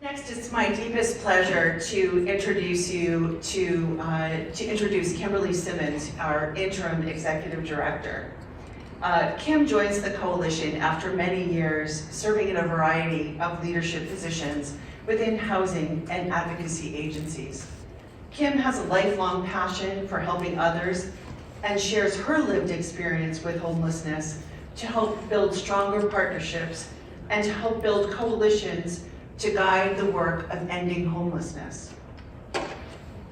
Next, it's my deepest pleasure to introduce you to introduce Kimberly Simmons, our interim executive director. Kim joins the coalition after many years serving in a variety of leadership positions within housing and advocacy agencies. Kim has a lifelong passion for helping others and shares her lived experience with homelessness to help build stronger partnerships and to help build coalitions to guide the work of ending homelessness.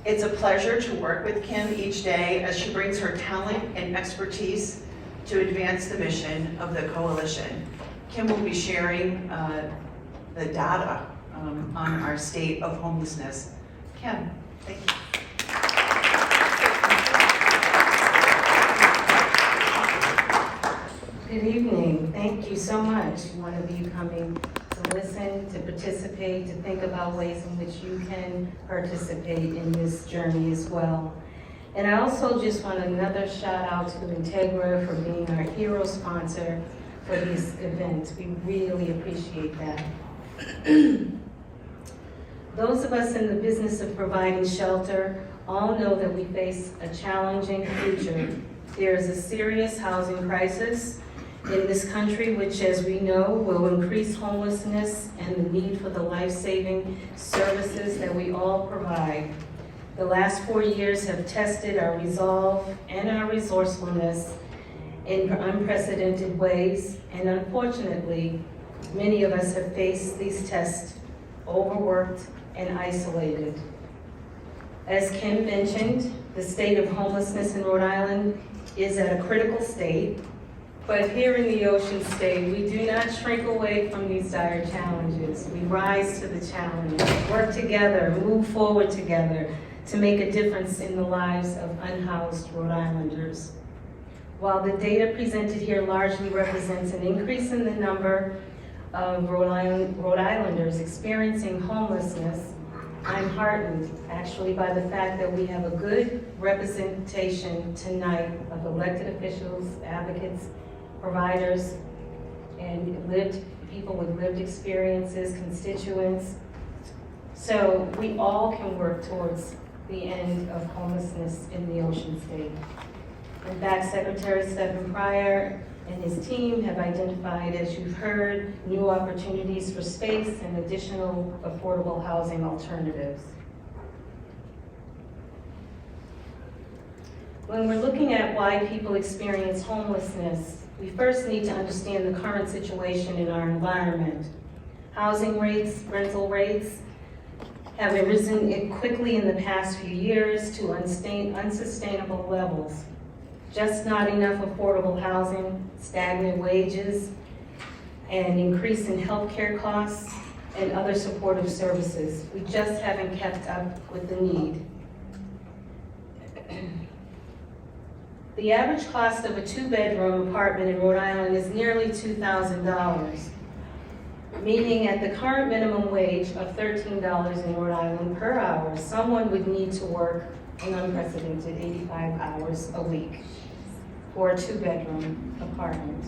It's a pleasure to work with Kim each day as she brings her talent and expertise to advance the mission of the coalition. Kim will be sharing the data on our state of homelessness. Kim, thank you. Good evening. Thank you so much. One of you coming to listen, to participate, to think about ways in which you can participate in this journey as well. And I also just want another shout out to Integra for being our hero sponsor for this event. We really appreciate that. Those of us in the business of providing shelter all know that we face a challenging future. There is a serious housing crisis in this country, which, as we know, will increase homelessness and the need for the life-saving services that we all provide. The last 4 years have tested our resolve and our resourcefulness in unprecedented ways, and unfortunately, many of us have faced these tests overworked and isolated. As Kim mentioned, the state of homelessness in Rhode Island is at a critical state, but here in the Ocean State, we do not shrink away from these dire challenges. We rise to the challenge, work together, move forward together to make a difference in the lives of unhoused Rhode Islanders. While the data presented here largely represents an increase in the number of Rhode Islanders experiencing homelessness, I'm heartened actually by the fact that we have a good representation tonight of elected officials, advocates, providers, and people with lived experiences, constituents. So we all can work towards the end of homelessness in the Ocean State. In fact, Secretary Stephen Pryor and his team have identified, as you've heard, new opportunities for space and additional affordable housing alternatives. When we're looking at why people experience homelessness, we first need to understand the current situation in our environment. Housing rates, rental rates, have risen quickly in the past few years to unsustainable levels. Just not enough affordable housing, stagnant wages, and increase in healthcare costs and other supportive services. We just haven't kept up with the need. The average cost of a 2-bedroom apartment in Rhode Island is nearly $2,000, meaning at the current minimum wage of $13 in Rhode Island per hour, someone would need to work an unprecedented 85 hours a week for a 2-bedroom apartment.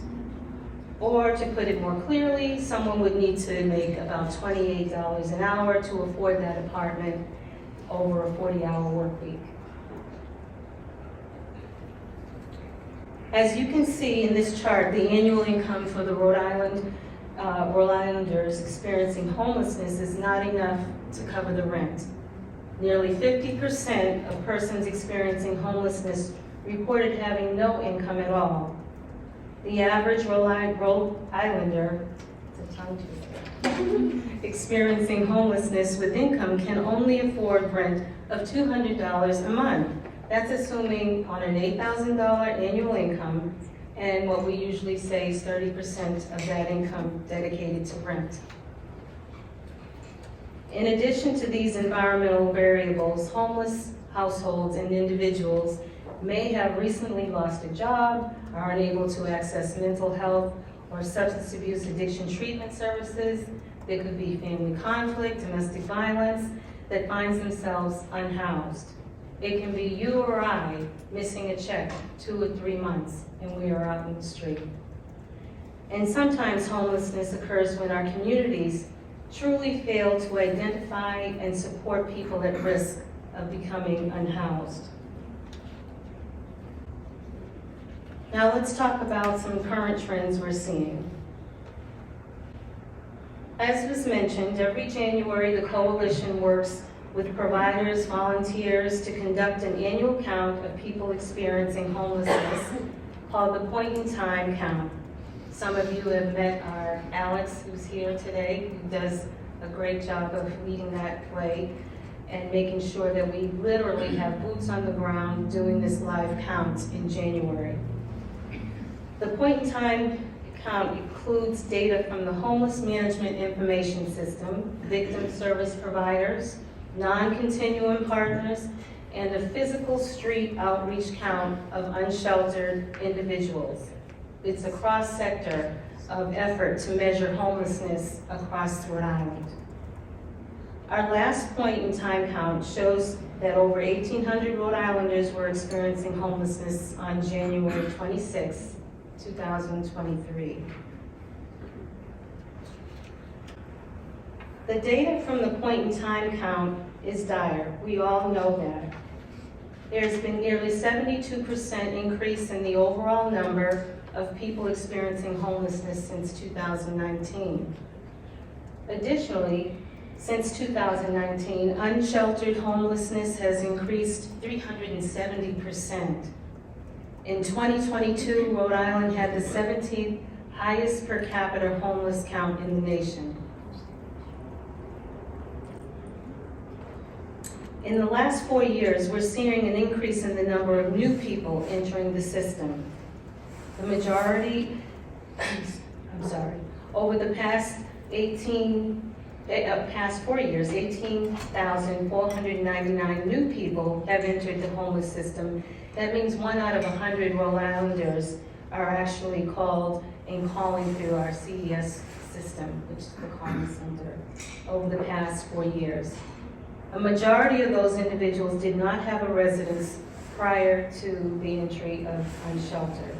Or to put it more clearly, someone would need to make about $28 an hour to afford that apartment over a 40-hour work week. As you can see in this chart, the annual income for the Rhode Islanders experiencing homelessness is not enough to cover the rent. Nearly 50% of persons experiencing homelessness reported having no income at all. The average Rhode Islander experiencing homelessness with income can only afford rent of $200 a month. That's assuming on an $8,000 annual income, and what we usually say is 30% of that income dedicated to rent. In addition to these environmental variables, homeless households and individuals may have recently lost a job, are unable to access mental health or substance abuse addiction treatment services. There could be family conflict, domestic violence that finds themselves unhoused. It can be you or I missing a check 2 or 3 months and we are out in the street. And sometimes homelessness occurs when our communities truly fail to identify and support people at risk of becoming unhoused. Now let's talk about some current trends we're seeing. As was mentioned, every January the Coalition works with providers, volunteers to conduct an annual count of people experiencing homelessness called the Point in Time Count. Some of you have met our Alex, who's here today, who does a great job of leading that way and making sure that we literally have boots on the ground doing this live count in January. The Point in Time Count includes data from the Homeless Management Information System, victim service providers, non-continuum partners, and a physical street outreach count of unsheltered individuals. It's a cross-sector of effort to measure homelessness across Rhode Island. Our last point in time count shows that over 1,800 Rhode Islanders were experiencing homelessness on January 26, 2023. The data from the point in time count is dire. We all know that. There's been nearly 72% increase in the overall number of people experiencing homelessness since 2019. Additionally, since 2019, unsheltered homelessness has increased 370%. In 2022, Rhode Island had the 17th highest per capita homeless count in the nation. In the last 4 years, we're seeing an increase in the number of new people entering the system. The majority, over the past 4 years, 18,499 new people have entered the homeless system. That means 1 out of 100 Rhode Islanders are actually called and calling through our CDS system, which is the calling center, over the past 4 years. A majority of those individuals did not have a residence prior to the entry of unsheltered.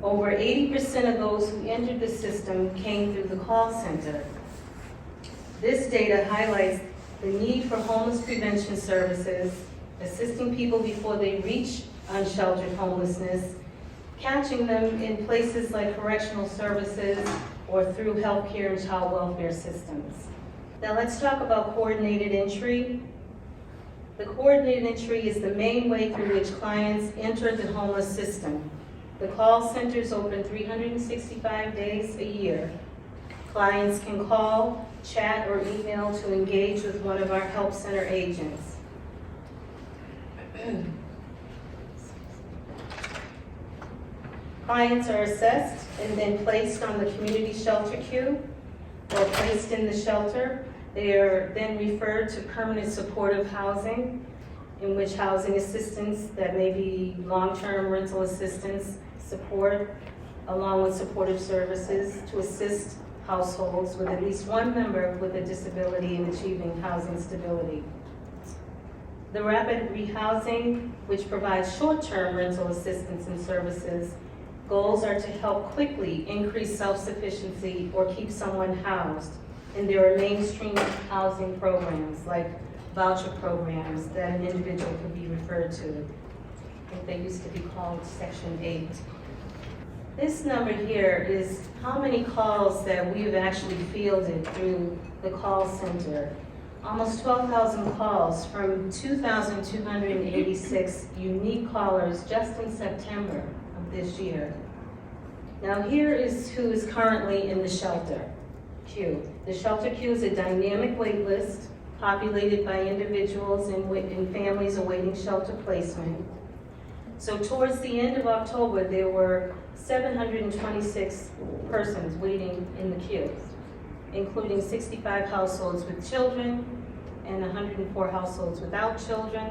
Over 80% of those who entered the system came through the call center. This data highlights the need for homeless prevention services, assisting people before they reach unsheltered homelessness, catching them in places like correctional services or through healthcare and child welfare systems. Now let's talk about coordinated entry. The coordinated entry is the main way through which clients enter the homeless system. The call center is open 365 days a year. Clients can call, chat, or email to engage with one of our Help Center agents. Clients are assessed and then placed on the community shelter queue or placed in the shelter. They are then referred to permanent supportive housing, in which housing assistance, that may be long-term rental assistance, support, along with supportive services to assist households with at least one member with a disability in achieving housing stability. The rapid rehousing, which provides short-term rental assistance and services, goals are to help quickly increase self-sufficiency or keep someone housed. And there are mainstream housing programs like voucher programs that an individual could be referred to. I think they used to be called Section 8. This number here is how many calls that we've actually fielded through the call center. Almost 12,000 calls from 2,286 unique callers just in September of this year. Now here is who is currently in the shelter queue. The shelter queue is a dynamic wait list populated by individuals and families awaiting shelter placement. So towards the end of October, there were 726 persons waiting in the queue, including 65 households with children and 104 households without children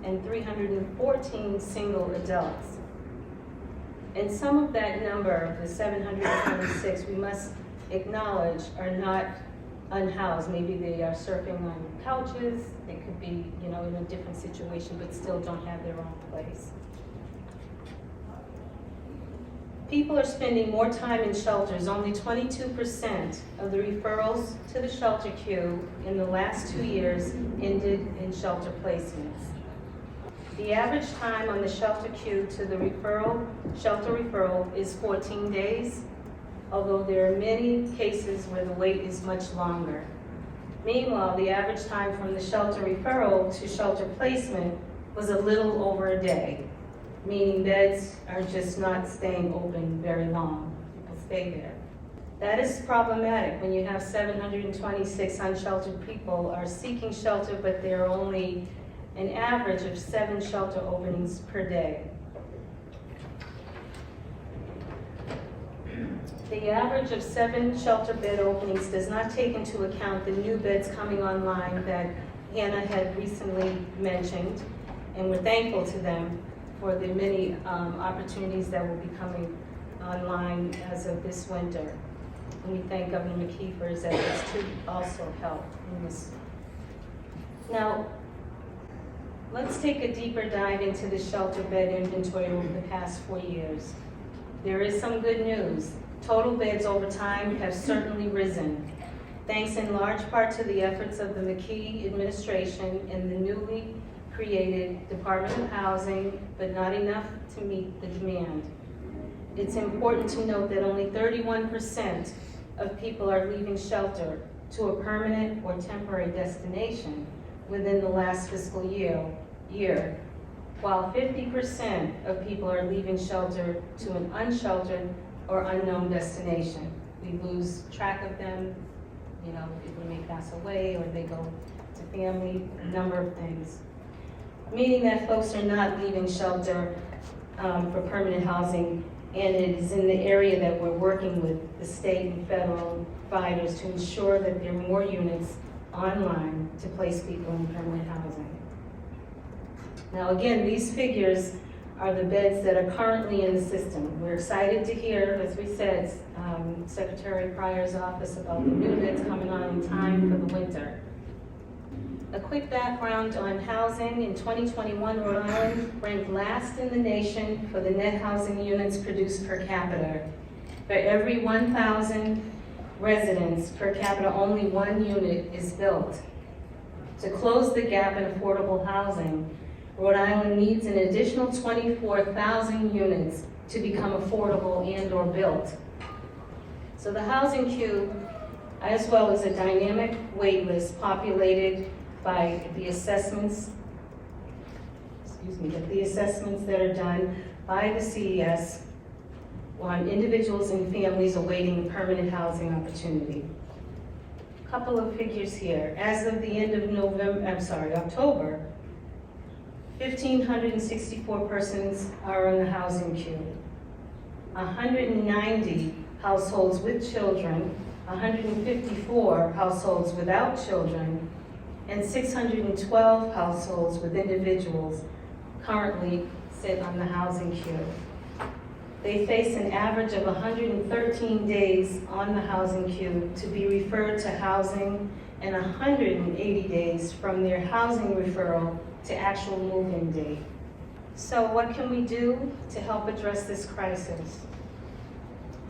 and 314 single adults. And some of that number, the 726, we must acknowledge are not unhoused. Maybe they are surfing on couches, they could be, in a different situation, but still don't have their own place. People are spending more time in shelters. Only 22% of the referrals to the shelter queue in the last 2 years ended in shelter placements. The average time on the shelter queue to the shelter referral is 14 days, although there are many cases where the wait is much longer. Meanwhile, the average time from the shelter referral to shelter placement was a little over a day, meaning beds are just not staying open very long. People stay there. That is problematic when you have 726 unsheltered people are seeking shelter, but there are only an average of 7 shelter openings per day. The average of 7 shelter bed openings does not take into account the new beds coming online that Hannah had recently mentioned, and we're thankful to them for the many opportunities that will be coming online as of this winter. And we thank Governor McKee for his efforts to also help in this. Now, let's take a deeper dive into the shelter bed inventory over the past 4 years. There is some good news. Total beds over time have certainly risen, thanks in large part to the efforts of the McKee administration and the newly created Department of Housing, but not enough to meet the demand. It's important to note that only 31% of people are leaving shelter to a permanent or temporary destination within the last fiscal year, while 50% of people are leaving shelter to an unsheltered or unknown destination. We lose track of them, people may pass away or they go to family, a number of things. Meaning that folks are not leaving shelter for permanent housing, and it is in the area that we're working with the state and federal providers to ensure that there are more units online to place people in permanent housing. Now again, these figures are the beds that are currently in the system. We're excited to hear, as we said, Secretary Pryor's office about the new beds coming on in time for the winter. A quick background on housing. In 2021, Rhode Island ranked last in the nation for the net housing units produced per capita. For every 1,000 residents per capita, only 1 unit is built. To close the gap in affordable housing, Rhode Island needs an additional 24,000 units to become affordable and or built. So the housing queue, as well as a dynamic wait list populated by the assessments, that are done by the CES on individuals and families awaiting permanent housing opportunity. A couple of figures here. As of the end of October, 1,564 persons are on the housing queue. 190 households with children, 154 households without children, and 612 households with individuals currently sit on the housing queue. They face an average of 113 days on the housing queue to be referred to housing and 180 days from their housing referral to actual move-in date. So what can we do to help address this crisis?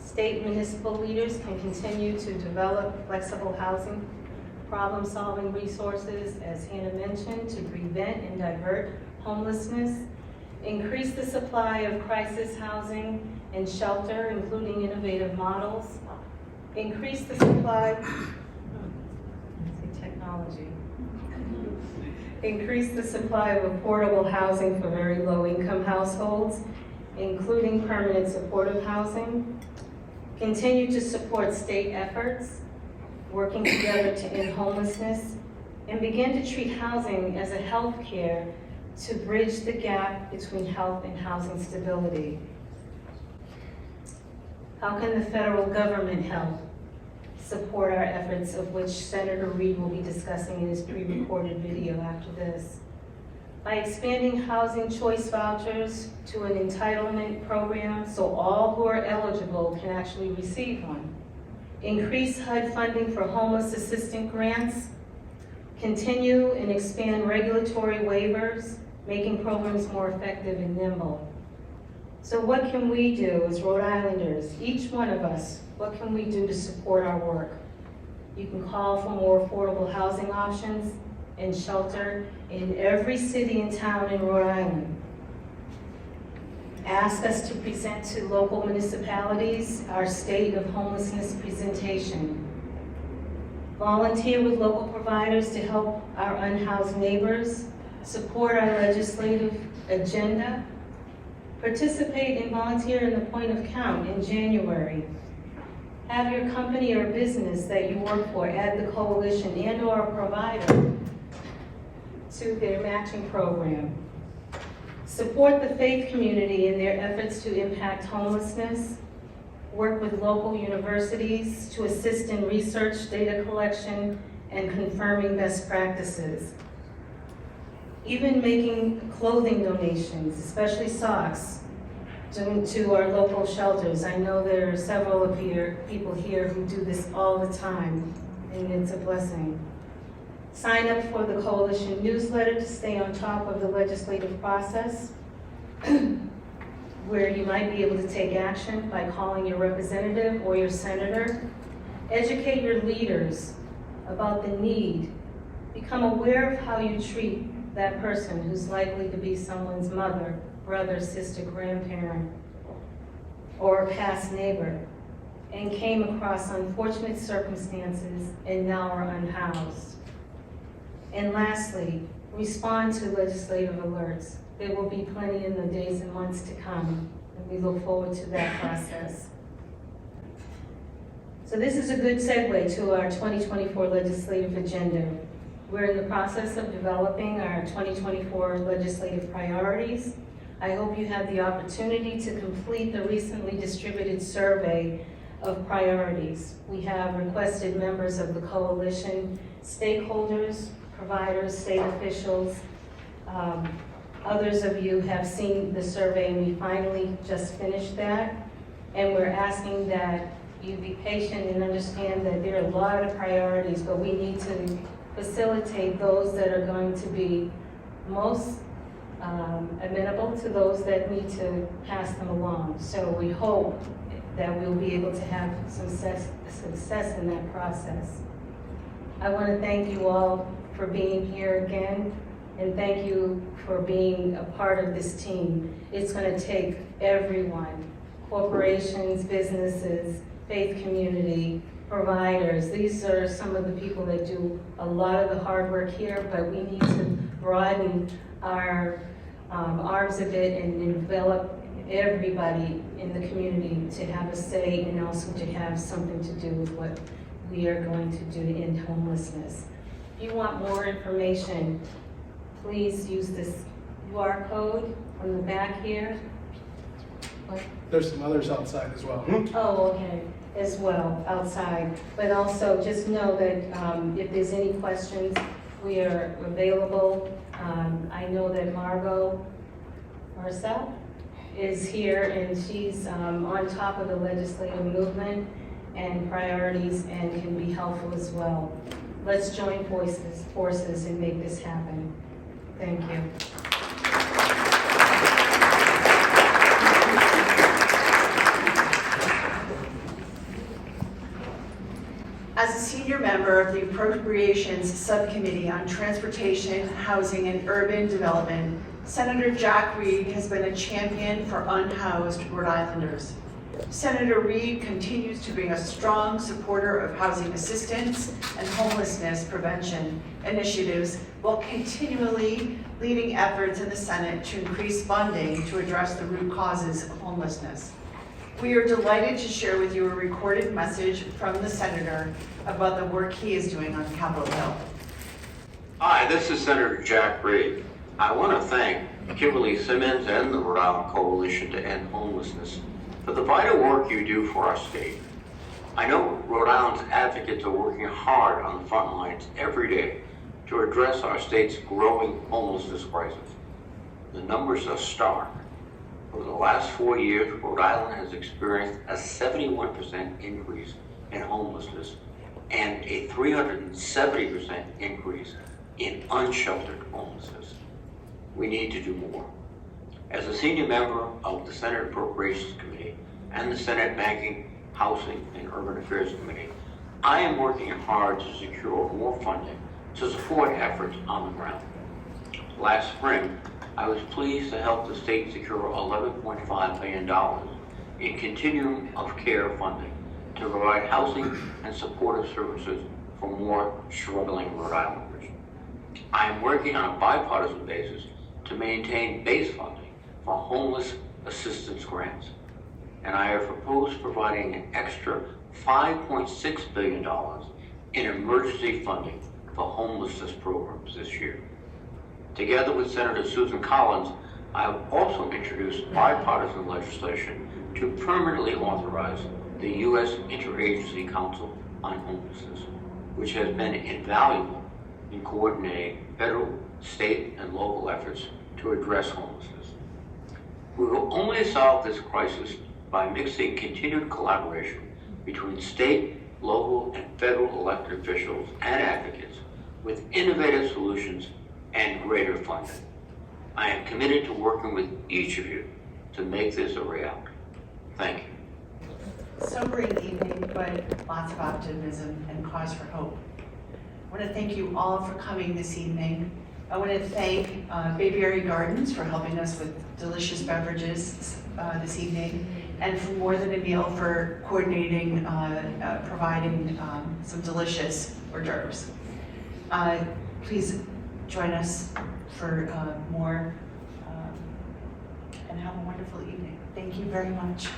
State and municipal leaders can continue to develop flexible housing problem-solving resources, as Hannah mentioned, to prevent and divert homelessness, increase the supply of crisis housing and shelter, including innovative models, increase the supply, increase the supply of affordable housing for very low-income households, including permanent supportive housing, continue to support state efforts, working together to end homelessness, and begin to treat housing as a health care to bridge the gap between health and housing stability. How can the federal government help support our efforts, of which Senator Reed will be discussing in his pre-recorded video after this? By expanding housing choice vouchers to an entitlement program so all who are eligible can actually receive one. Increase HUD funding for homeless assistance grants. Continue and expand regulatory waivers, making programs more effective and nimble. So what can we do as Rhode Islanders, each one of us, what can we do to support our work? You can call for more affordable housing options and shelter in every city and town in Rhode Island. Ask us to present to local municipalities our state of homelessness presentation. Volunteer with local providers to help our unhoused neighbors, support our legislative agenda, participate and volunteer in the point of count in January. Have your company or business that you work for add the coalition and/or a provider to their matching program. Support the faith community in their efforts to impact homelessness. Work with local universities to assist in research, data collection, and confirming best practices. Even making clothing donations, especially socks, to our local shelters. I know there are several of people here who do this all the time, and it's a blessing. Sign up for the coalition newsletter to stay on top of the legislative process, where you might be able to take action by calling your representative or your senator. Educate your leaders about the need. Become aware of how you treat that person who's likely to be someone's mother, brother, sister, grandparent, or a past neighbor, and came across unfortunate circumstances and now are unhoused. And lastly, respond to legislative alerts. There will be plenty in the days and months to come, and we look forward to that process. So this is a good segue to our 2024 legislative agenda. We're in the process of developing our 2024 legislative priorities. I hope you had the opportunity to complete the recently distributed survey of priorities. We have requested members of the coalition, stakeholders, providers, state officials. Others of you have seen the survey, and we finally just finished that. And we're asking that you be patient and understand that there are a lot of priorities, but we need to facilitate those that are going to be most amenable to those that need to pass them along. So we hope that we'll be able to have some success in that process. I want to thank you all for being here again, and thank you for being a part of this team. It's going to take everyone, corporations, businesses, faith community, providers. These are some of the people that do a lot of the hard work here, but we need to broaden our arms a bit and develop everybody in the community to have a say and also to have something to do with what we are going to do to end homelessness. If you want more information, please use this QR code on the back here. What? There's some others outside as well. Oh, okay, as well, outside. But also just know that if there's any questions, we are available. I know that Marcel is here, and she's on top of the legislative movement and priorities and can be helpful as well. Let's join forces and make this happen. Thank you. As a senior member of the Appropriations Subcommittee on Transportation, Housing, and Urban Development, Senator Jack Reed has been a champion for unhoused Rhode Islanders. Senator Reed continues to be a strong supporter of housing assistance and homelessness prevention initiatives while continually leading efforts in the Senate to increase funding to address the root causes of homelessness. We are delighted to share with you a recorded message from the Senator about the work he is doing on Capitol Hill. Hi, this is Senator Jack Reed. I want to thank Kimberly Simmons and the Rhode Island Coalition to End Homelessness for the vital work you do for our state. I know Rhode Island's advocates are working hard on the front lines every day to address our state's growing homelessness crisis. The numbers are stark. Over the last 4 years, Rhode Island has experienced a 71% increase in homelessness and a 370% increase in unsheltered homelessness. We need to do more. As a senior member of the Senate Appropriations Committee and the Senate Banking, Housing, and Urban Affairs Committee, I am working hard to secure more funding to support efforts on the ground. Last spring, I was pleased to help the state secure $11.5 million in continuum of care funding to provide housing and supportive services for more struggling Rhode Islanders. I am working on a bipartisan basis to maintain base funding for homeless assistance grants, and I have proposed providing an extra $5.6 billion in emergency funding for homelessness programs this year. Together with Senator Susan Collins, I have also introduced bipartisan legislation to permanently authorize the U.S. Interagency Council on Homelessness, which has been invaluable in coordinating federal, state, and local efforts to address homelessness. We will only solve this crisis by mixing continued collaboration between state, local, and federal elected officials and advocates with innovative solutions and greater funding. I am committed to working with each of you to make this a reality. Thank you. Sobering evening, but lots of optimism and cause for hope. I want to thank you all for coming this evening. I want to thank Bayberry Gardens for helping us with delicious beverages this evening, and for More Than a Meal for coordinating, providing some delicious hors d'oeuvres. Please join us for more, and have a wonderful evening. Thank you very much.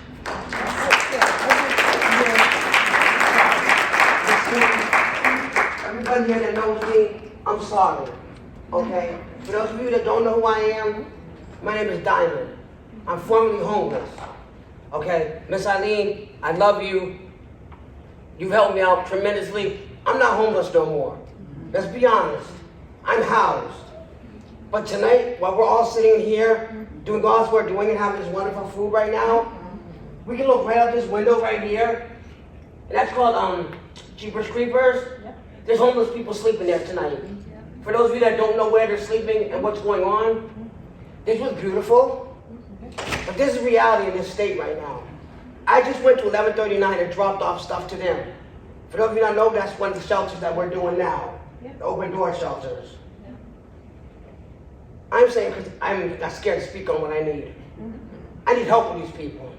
Everybody here that knows me, I'm sorry, okay? For those of you that don't know who I am, my name is Diamond. I'm formerly homeless, okay? Miss Eileen, I love you. You've helped me out tremendously. I'm not homeless no more. Let's be honest, I'm housed. But tonight, while we're all sitting here, doing God's work, doing and having this wonderful food right now, we can look right out this window right here, and that's called Jeepers Creepers. There's homeless people sleeping there tonight. For those of you that don't know where they're sleeping and what's going on, this was beautiful, but this is reality in this state right now. I just went to 1139 and dropped off stuff to them. For those of you that know, that's one of the shelters that we're doing now, the open door shelters. I'm saying because I'm not scared to speak on what I need. I need help with these people.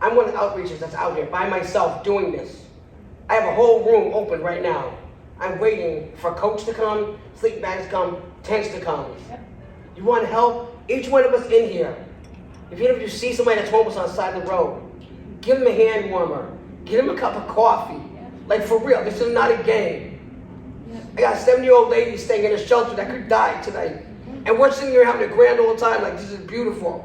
I'm one of the outreachers that's out here by myself doing this. I have a whole room open right now. I'm waiting for coach to come, sleeping bags to come, tents to come. You want help? Each one of us in here. If you see somebody that's homeless on the side of the road, give them a hand warmer. Give them a cup of coffee. Like for real, this is not a game. I got a 70-year-old lady staying in a shelter that could die tonight. And we're sitting here having a grand old time like this is beautiful.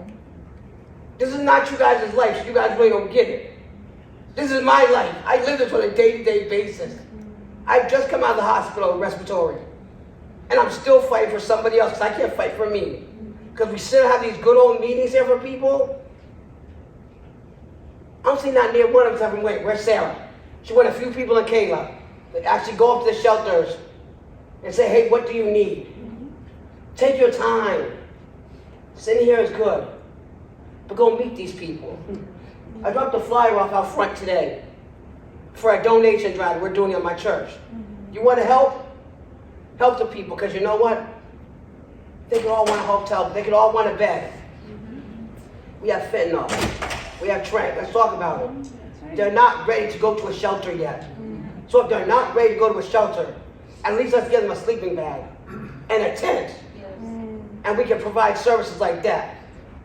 This is not you guys' life, so you guys really don't get it. This is my life. I live this on a day-to-day basis. I've just come out of the hospital respiratory. And I'm still fighting for somebody else because I can't fight for me. Because we still have these good old meetings here for people. I'm sitting out near one of them saying, wait, where's Sarah? She went a few people in Kayla. They actually go up to the shelters and say, hey, what do you need? Take your time. Sitting here is good. But go meet these people. I dropped a flyer off out front today for a donation drive we're doing at my church. You want to help? Help the people, because you know what? They could all want a hotel, but they could all want a bed. We have fentanyl. We have Trent. Let's talk about it. They're not ready to go to a shelter yet. So if they're not ready to go to a shelter, at least let's give them a sleeping bag and a tent. And we can provide services like that.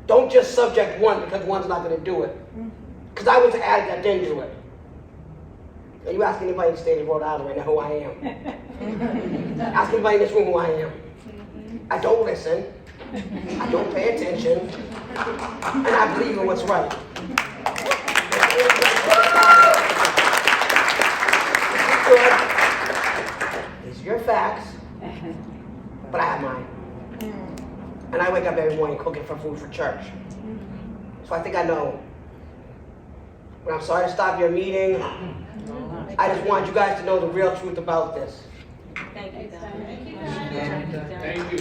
Don't just subject one because one's not going to do it. Because I was an addict that didn't do it. Are you asking anybody in the state of Rhode Island right now who I am? Ask anybody in this room who I am. I don't listen. I don't pay attention. And I believe in what's right. These are your facts, but I have mine. And I wake up every morning cooking for food for church. So I think I know. But I'm sorry to stop your meeting. I just want you guys to know the real truth about this. Thank you, Don. Thank you.